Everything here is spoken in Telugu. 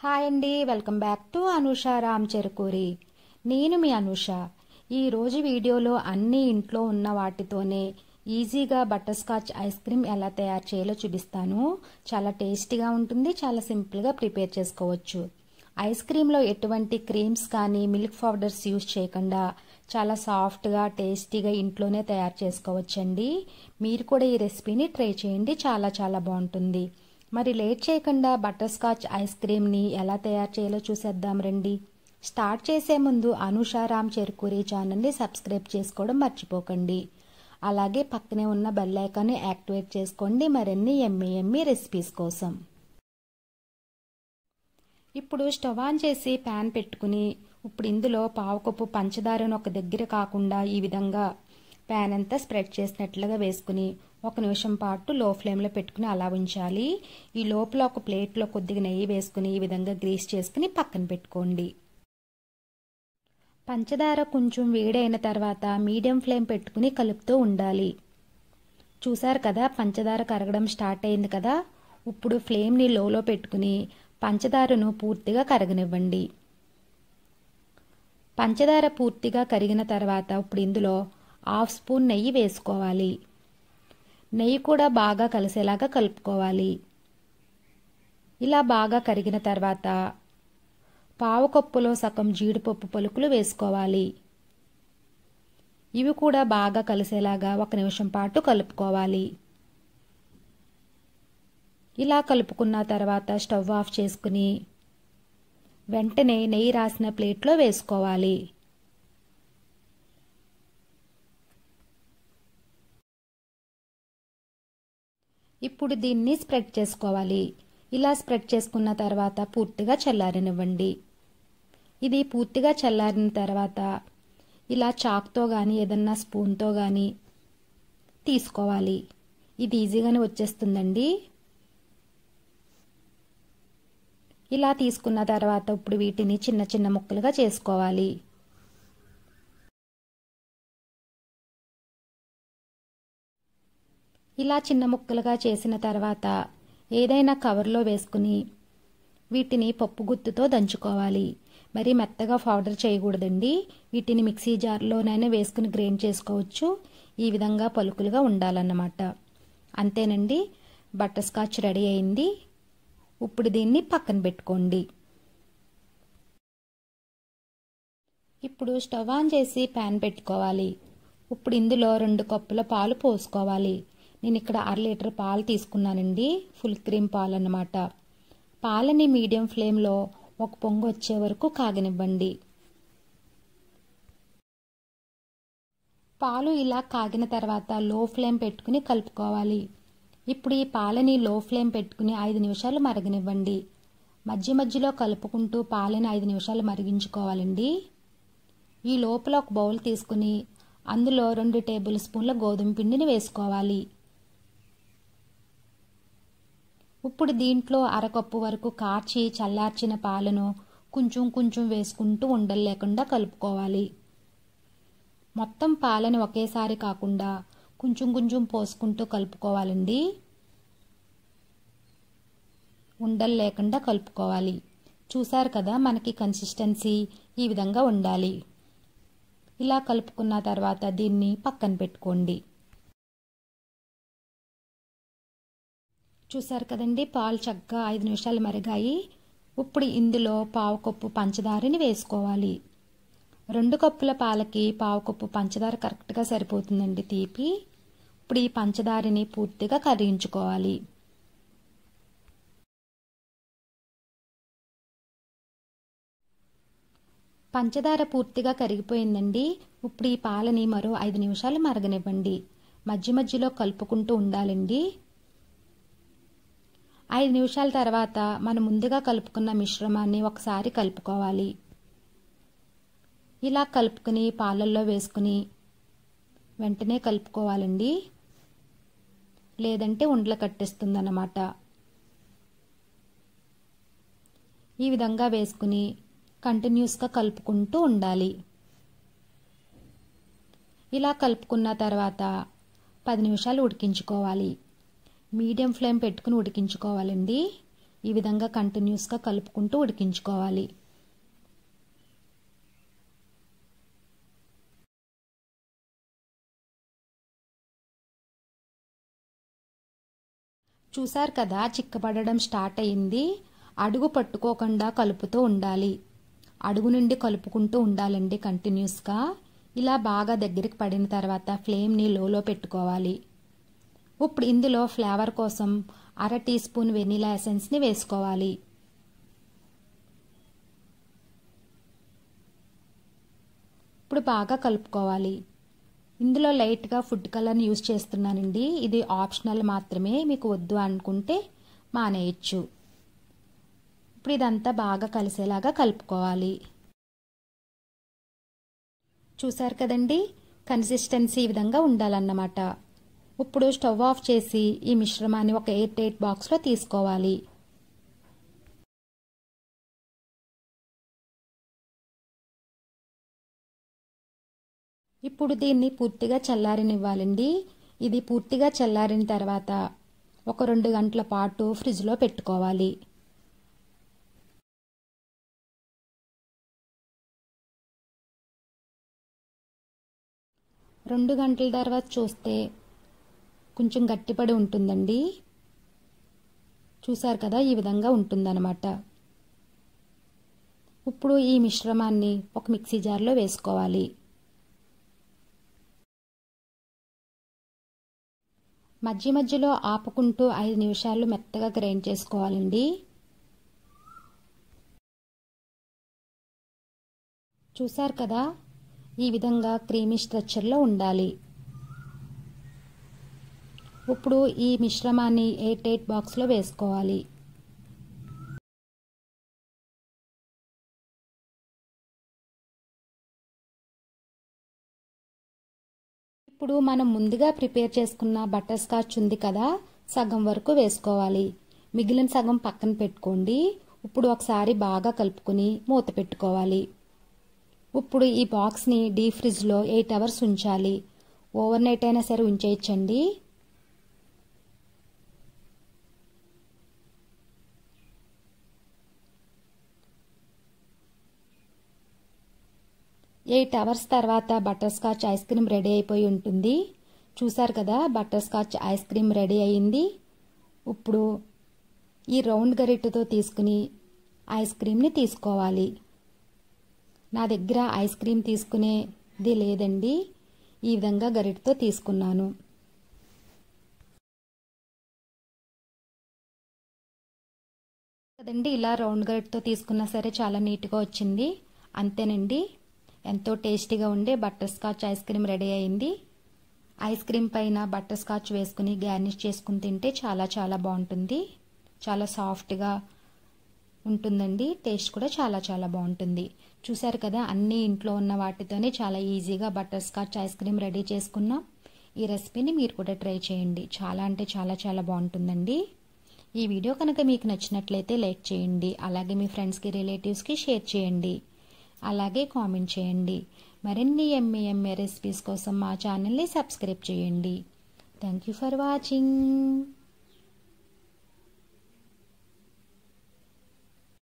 హాయ్ అండి, welcome back to Anusha Ram Cherukuri. నేను మీ అనూష. ఈరోజు వీడియోలో అన్ని ఇంట్లో ఉన్న వాటితోనే ఈజీగా బటర్ స్కాచ్ ఐస్ క్రీమ్ ఎలా తయారు చేయాలో చూపిస్తాను. చాలా టేస్టీగా ఉంటుంది, చాలా సింపుల్గా ప్రిపేర్ చేసుకోవచ్చు. ఐస్ క్రీమ్లో ఎటువంటి క్రీమ్స్ కానీ మిల్క్ పౌడర్స్ యూజ్ చేయకుండా చాలా సాఫ్ట్గా టేస్టీగా ఇంట్లోనే తయారు చేసుకోవచ్చండి. మీరు కూడా ఈ రెసిపీని ట్రై చేయండి, చాలా చాలా బాగుంటుంది. మరి లేట్ చేయకుండా బటర్ స్కాచ్ ఐస్ క్రీమ్ని ఎలా తయారు చేయాలో చూసేద్దాం రండి. స్టార్ట్ చేసే ముందు అనూష రామ్ చెరుకూరి ఛానల్ని సబ్స్క్రైబ్ చేసుకోవడం మర్చిపోకండి. అలాగే పక్కనే ఉన్న బెల్ ఐకాన్ని యాక్టివేట్ చేసుకోండి మరిన్ని ఎమ్మీ రెసిపీస్ కోసం. ఇప్పుడు స్టవ్ ఆన్ చేసి ప్యాన్ పెట్టుకుని ఇప్పుడు ఇందులో పావు కప్పు పంచదారను ఒక దగ్గర కాకుండా ఈ విధంగా ప్యాన్ అంతా స్ప్రెడ్ చేసినట్లుగా వేసుకుని 1 నిమిషం పాటు లో ఫ్లేమ్లో పెట్టుకుని అలా ఉంచాలి. ఈ లోపల ఒక ప్లేట్లో కొద్దిగా నెయ్యి వేసుకుని ఈ విధంగా గ్రీస్ చేసుకుని పక్కన పెట్టుకోండి. పంచదార కొంచెం వేడైన తర్వాత మీడియం ఫ్లేమ్ పెట్టుకుని కలుపుతూ ఉండాలి. చూసారు కదా, పంచదార కరగడం స్టార్ట్ అయింది కదా. ఇప్పుడు ఫ్లేమ్ని లోలో పెట్టుకుని పంచదారను పూర్తిగా కరగనివ్వండి. పంచదార పూర్తిగా కరిగిన తర్వాత ఇప్పుడు ఇందులో 1/2 స్పూన్ నెయ్యి వేసుకోవాలి. నెయ్యి కూడా బాగా కలిసేలాగా కలుపుకోవాలి. ఇలా బాగా కరిగిన తర్వాత పావు కప్పులో సగం జీడిపప్పు పలుకులు వేసుకోవాలి. ఇవి కూడా బాగా కలిసేలాగా 1 నిమిషం పాటు కలుపుకోవాలి. ఇలా కలుపుకున్న తర్వాత స్టవ్ ఆఫ్ చేసుకుని వెంటనే నెయ్యి రాసిన ప్లేట్లో వేసుకోవాలి. ఇప్పుడు దీన్ని స్ప్రెడ్ చేసుకోవాలి. ఇలా స్ప్రెడ్ చేసుకున్న తర్వాత పూర్తిగా చల్లారనివ్వండి. ఇది పూర్తిగా చల్లారిన తర్వాత ఇలా చాక్తో కానీ ఏదన్నా స్పూన్తో కానీ తీసుకోవాలి. ఇది ఈజీగానే వచ్చేస్తుందండి. ఇలా తీసుకున్న తర్వాత ఇప్పుడు వీటిని చిన్న చిన్న ముక్కలుగా చేసుకోవాలి. ఇలా చిన్న ముక్కలుగా చేసిన తర్వాత ఏదైనా కవర్లో వేసుకుని వీటిని పప్పు గుత్తుతో దంచుకోవాలి. మరి మెత్తగా పౌడర్ చేయకూడదండి. వీటిని మిక్సీ జార్లోనైనా వేసుకుని గ్రైండ్ చేసుకోవచ్చు. ఈ విధంగా పలుకులుగా ఉండాలన్నమాట. అంతేనండి, బటర్ స్కాచ్ రెడీ అయింది. ఇప్పుడు దీన్ని పక్కన పెట్టుకోండి. ఇప్పుడు స్టవ్ ఆన్ చేసి ప్యాన్ పెట్టుకోవాలి. ఇప్పుడు ఇందులో 2 కప్పుల పాలు పోసుకోవాలి. నేను ఇక్కడ 1/2 లీటర్ పాలు తీసుకున్నానండి, ఫుల్ క్రీమ్ పాలు అన్నమాట. పాలని మీడియం ఫ్లేమ్లో ఒక పొంగు వచ్చే వరకు కాగనివ్వండి. పాలు ఇలా కాగిన తర్వాత లో ఫ్లేమ్ పెట్టుకుని కలుపుకోవాలి. ఇప్పుడు ఈ పాలని లో ఫ్లేమ్ పెట్టుకుని 5 నిమిషాలు మరగనివ్వండి. మధ్య మధ్యలో కలుపుకుంటూ పాలని 5 నిమిషాలు మరిగించుకోవాలండి. ఈ లోపల ఒక బౌల్ తీసుకుని అందులో 2 టేబుల్ స్పూన్ల గోధుమ పిండిని వేసుకోవాలి. ఇప్పుడు దీంట్లో 1/2 కప్పు వరకు కాచి చల్లార్చిన పాలను కొంచెం కొంచెం వేసుకుంటూ ఉండలు లేకుండా కలుపుకోవాలి. మొత్తం పాలను ఒకేసారి కాకుండా కొంచెం కొంచెం పోసుకుంటూ కలుపుకోవాలండి. ఉండలు లేకుండా కలుపుకోవాలి. చూసారు కదా, మనకి కన్సిస్టెన్సీ ఈ విధంగా ఉండాలి. ఇలా కలుపుకున్న తర్వాత దీన్ని పక్కన పెట్టుకోండి. చూసారు కదండి, పాలు చక్కగా 5 నిమిషాలు మరిగాయి. ఇప్పుడు ఇందులో పావు కప్పు పంచదారని వేసుకోవాలి. 2 కప్పుల పాలకి పావు కప్పు పంచదార కరెక్ట్గా సరిపోతుందండి తీపి. ఇప్పుడు ఈ పంచదారని పూర్తిగా కరిగించుకోవాలి. పంచదార పూర్తిగా కరిగిపోయిందండి. ఇప్పుడు ఈ పాలని మరో 5 నిమిషాలు మరగనివ్వండి. మధ్య మధ్యలో కలుపుకుంటూ ఉండాలండి. 5 నిమిషాల తర్వాత మనం ముందుగా కలుపుకున్న మిశ్రమాన్ని ఒకసారి కలుపుకోవాలి. ఇలా కలుపుకుని పాలల్లో వేసుకుని వెంటనే కలుపుకోవాలండి, లేదంటే ఉండలు కట్టేస్తుందన్నమాట. ఈ విధంగా వేసుకుని కంటిన్యూస్గా కలుపుకుంటూ ఉండాలి. ఇలా కలుపుకున్న తర్వాత 10 నిమిషాలు ఉడికించుకోవాలి. మీడియం ఫ్లేమ్ పెట్టుకుని ఉడికించుకోవాలండి. ఈ విధంగా కంటిన్యూస్గా కలుపుకుంటూ ఉడికించుకోవాలి. చూసారు కదా, చిక్కబడడం స్టార్ట్ అయింది. అడుగు పట్టుకోకుండా కలుపుతూ ఉండాలి. అడుగు నుండి కలుపుకుంటూ ఉండాలండి కంటిన్యూస్గా. ఇలా బాగా దగ్గరికి పడిన తర్వాత ఫ్లేమ్ని లోలో పెట్టుకోవాలి. ఇప్పుడు ఇందులో ఫ్లేవర్ కోసం 1/2 టీ స్పూన్ వెనిలా ఎసెన్స్ని వేసుకోవాలి. ఇప్పుడు బాగా కలుపుకోవాలి. ఇందులో లైట్గా ఫుడ్ కలర్ని యూజ్ చేస్తున్నానండి. ఇది ఆప్షనల్ మాత్రమే, మీకు వద్దు అనుకుంటే మానేయచ్చు. ఇప్పుడు ఇదంతా బాగా కలిసేలాగా కలుపుకోవాలి. చూసారు కదండి, కన్సిస్టెన్సీ ఈ విధంగా ఉండాలన్నమాట. ఇప్పుడు స్టవ్ ఆఫ్ చేసి ఈ మిశ్రమాన్ని ఒక ఎయిర్ టైట్ బాక్స్లో తీసుకోవాలి. ఇప్పుడు దీన్ని పూర్తిగా చల్లారనివ్వాలండి. ఇది పూర్తిగా చల్లారిన తర్వాత ఒక 2 గంటల పాటు ఫ్రిడ్జ్లో పెట్టుకోవాలి. రెండు గంటల తర్వాత చూస్తే కొంచెం గట్టిపడి ఉంటుందండి. చూసారు కదా, ఈ విధంగా ఉంటుందన్నమాట. ఇప్పుడు ఈ మిశ్రమాన్ని ఒక మిక్సీ జార్లో వేసుకోవాలి. మధ్య మధ్యలో ఆపుకుంటూ 5 నిమిషాలు మెత్తగా గ్రైండ్ చేసుకోవాలండి. చూసారు కదా, ఈ విధంగా క్రీమీ స్ట్రక్చర్లో ఉండాలి. ఇప్పుడు ఈ మిశ్రమాన్ని ఎయిర్ టైట్ బాక్స్లో వేసుకోవాలి. ఇప్పుడు మనం ముందుగా ప్రిపేర్ చేసుకున్న బటర్ స్కాచ్ ఉంది కదా, సగం వరకు వేసుకోవాలి. మిగిలిన సగం పక్కన పెట్టుకోండి. ఇప్పుడు ఒకసారి బాగా కలుపుకొని మూత పెట్టుకోవాలి. ఇప్పుడు ఈ బాక్స్ని డీప్ ఫ్రిడ్జ్లో 8 అవర్స్ ఉంచాలి. ఓవర్ నైట్ అయినా సరే ఉంచేయచ్చండి. ఎయిట్ అవర్స్ తర్వాత butter scotch ice cream ready అయిపోయి ఉంటుంది. చూసారు కదా, butter scotch ice cream ready అయింది. ఇప్పుడు ఈ రౌండ్ గరిటెతో తీసుకుని ఐస్ క్రీమ్ని తీసుకోవాలి. నా దగ్గర ఐస్ క్రీమ్ తీసుకునేది లేదండి, ఈ విధంగా గరిటెతో తీసుకున్నాను. కదండి, ఇలా రౌండ్ గరిటెతో తీసుకున్నా సరే చాలా నీట్గా వచ్చింది. అంతేనండి, ఎంతో టేస్టీగా ఉండే butter scotch ice cream ready అయింది. ఐస్ క్రీమ్ పైన బటర్ స్కాచ్ వేసుకుని గార్నిష్ చేసుకుని తింటే చాలా చాలా బాగుంటుంది. చాలా సాఫ్ట్గా ఉంటుందండి. టేస్ట్ కూడా చాలా చాలా బాగుంటుంది. చూసారు కదా, అన్ని ఇంట్లో ఉన్న వాటితోనే చాలా ఈజీగా butter scotch ice cream ready చేసుకున్నాం. ఈ రెసిపీని మీరు కూడా ట్రై చేయండి. చాలా అంటే చాలా చాలా బాగుంటుందండి. ఈ వీడియో కనుక మీకు నచ్చినట్లయితే లైక్ చేయండి. అలాగే మీ ఫ్రెండ్స్కి, రిలేటివ్స్కి షేర్ చేయండి. అలాగే కామెంట్ చేయండి. మరిన్ని ఎమ్మె రెసిపీస్ కోసం మా ఛానల్ని సబ్స్క్రైబ్ చేయండి. Thank you for watching.